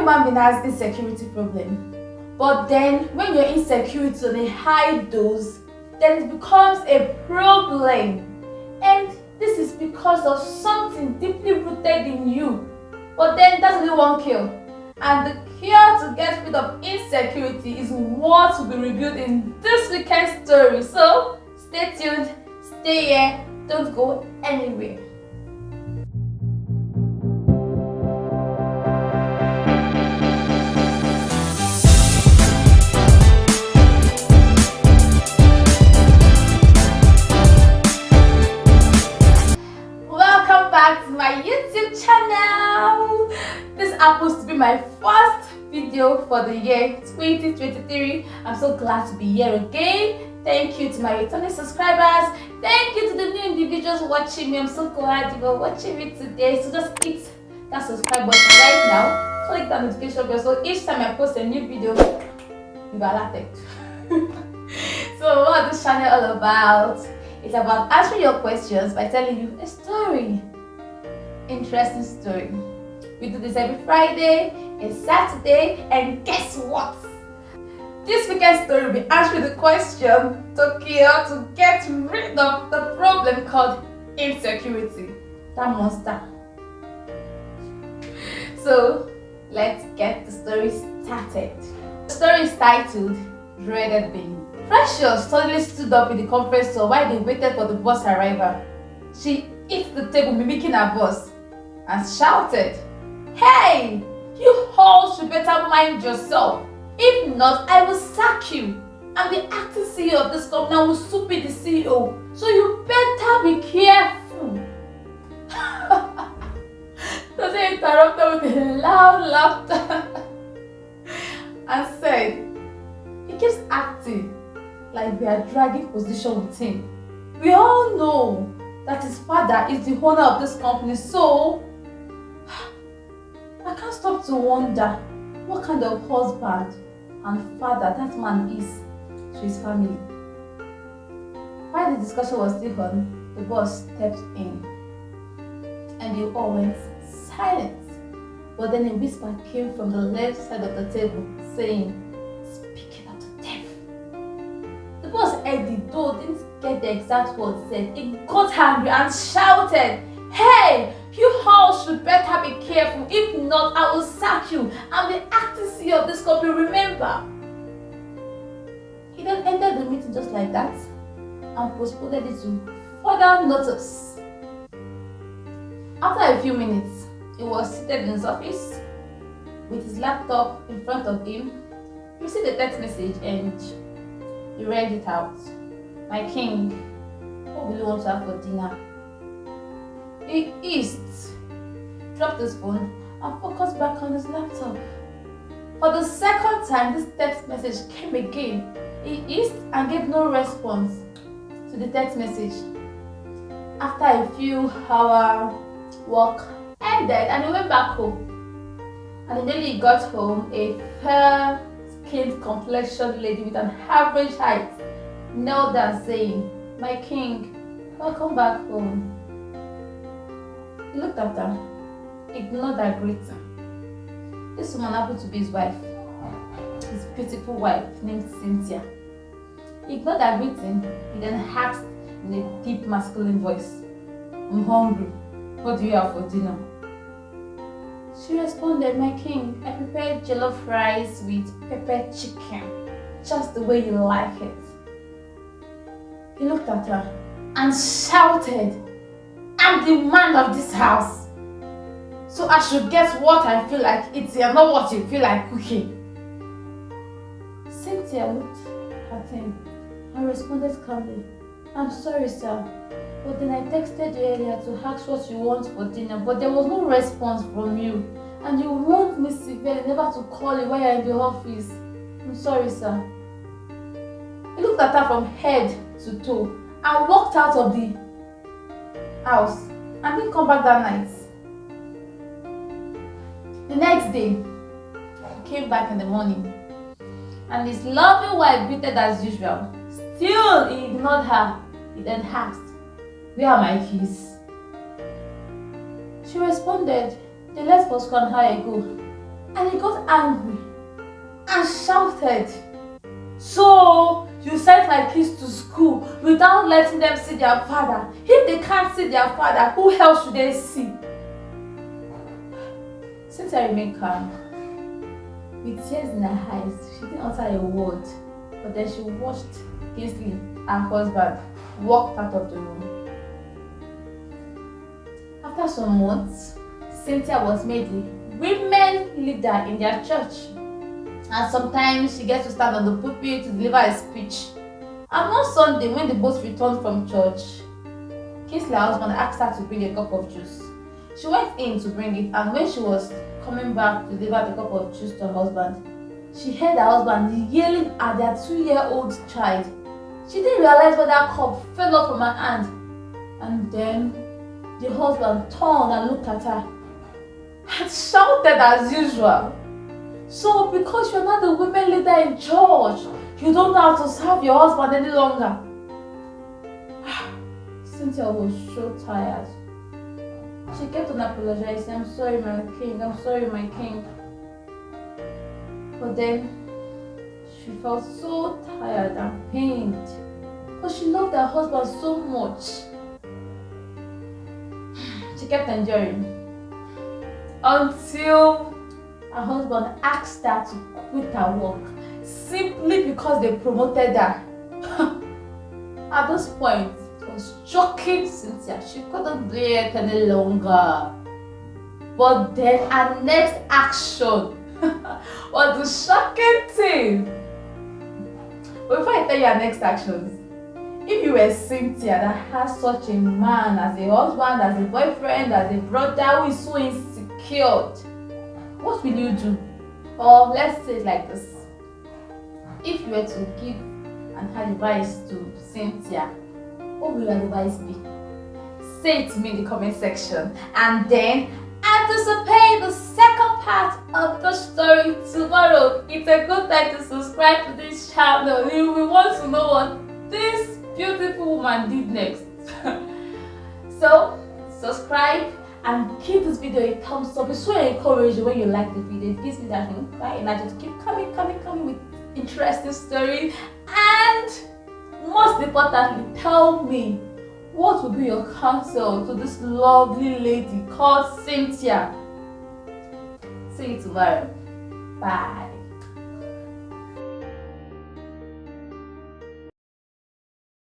human being has insecurity problem. But then when your insecurity on a high dose, then it becomes a problem. And this is because of something deeply rooted in you. But then that's only one cure. And the cure to get rid of insecurity is what will be revealed in this weekend's story. So stay tuned, stay here, don't go anywhere. Back to my YouTube channel. This happens to be my first video for the year 2023. I'm so glad to be here again. Thank you to my returning subscribers. Thank you to the new individuals watching me. I'm so glad you are watching me today. So just hit that subscribe button right now. Click that notification bell so each time I post a new video, you'll be alerted. So what is this channel all about? It's about answering your questions by telling you a story. Interesting story. We do this every Friday and Saturday, and guess what? This weekend's story will be answering the question to get rid of the problem called insecurity. That monster. So let's get the story started. The story is titled Dreaded Being. Precious suddenly stood up in the conference hall while they waited for the boss' arrival. She hit the table mimicking her boss and shouted, "Hey, you all should better mind yourself. If not, I will sack you. I'm the acting CEO of this company. I will soon be the CEO. So you better be careful." So they interrupted with a loud laughter and said, "He keeps acting like we are dragging position with him. We all know that his father is the owner of this company, so I can't stop to wonder what kind of husband and father that man is to his family." While the discussion was still on, the boss stepped in and they all went silent. But then a whisper came from the left side of the table saying, "Speaking of the devil." The boss heard it, though didn't get the exact words said. He got angry and shouted, "Hey, you all should better be careful. If not, I will sack you. I'm the acting CEO of this company, remember." He then ended the meeting just like that and postponed it to further notice. After a few minutes, he was seated in his office with his laptop in front of him. He received a text message and he read it out. "My king, what will you want to have for dinner?" He hissed, dropped his phone and focused back on his laptop. For the second time, this text message came again. He hissed and gave no response to the text message. After a few hours, work ended and he went back home. And immediately he got home, a fair-skinned complexion lady with an average height knelt down saying, "My king, welcome back home." He looked at her, ignored her greeting. This woman happened to be his wife, his beautiful wife named Cynthia. He ignored her greeting. He then asked in a deep masculine voice, "I'm hungry. What do you have for dinner?" She responded, "My king, I prepared jollof rice with pepper chicken, just the way you like it." He looked at her and shouted, "I'm the man of this house, so I should get what I feel like eating and not what you feel like cooking." Cynthia looked at him and responded calmly, "I'm sorry, sir, but then I texted you earlier to ask what you want for dinner, but there was no response from you, and you warned me severely never to call you while you're in the office. I'm sorry, sir." He looked at her from head to toe and walked out of the house and didn't come back that night. The next day, he came back in the morning and his loving wife greeted as usual. Still, he ignored her. He then asked, "Where are my keys?" She responded, "They left for school an hour ago." And he got angry and shouted, "So you sent my kids to school without letting them see their father? If they can't see their father, who else should they see?" Cynthia remained calm. With tears in her eyes, she didn't utter a word, but then she watched Kingsley, her husband, walk out of the room. After some months, Cynthia was made the women leader in their church, and sometimes she gets to stand on the pulpit to deliver a speech. And one Sunday, when they both returned from church, Kingsley, her husband, asked her to bring a cup of juice. She went in to bring it, and when she was coming back to deliver the cup of juice to her husband, she heard her husband yelling at their 2-year-old child. She didn't realize when that cup fell off from her hand, and then the husband turned and looked at her and shouted as usual. "So because you're not the women leader in church, you don't know how to serve your husband any longer?" Cynthia was so tired. She kept on apologizing. "I'm sorry, my king. I'm sorry, my king." But then she felt so tired and pained because she loved her husband so much. She kept enduring until her husband asked her to quit her work simply because they promoted her. At this point, it was shocking Cynthia. She couldn't bear it any longer. But then her next action was the shocking thing. But before I tell you her next actions, if you were Cynthia that has such a man as a husband, as a boyfriend, as a brother who is so insecure, what will you do? Or let's say it like this. If you were to give an advice to Cynthia, what will your advice be? Say it to me in the comment section, and then anticipate the second part of the story tomorrow. It's a good time to subscribe to this channel if we want to know what this beautiful woman did next. So subscribe and give this video a thumbs up. It's so encouraging when you like the video. It gives me that energy to keep coming with interesting stories. And most importantly, tell me, what will be your counsel to this lovely lady called Cynthia? See you tomorrow. Bye.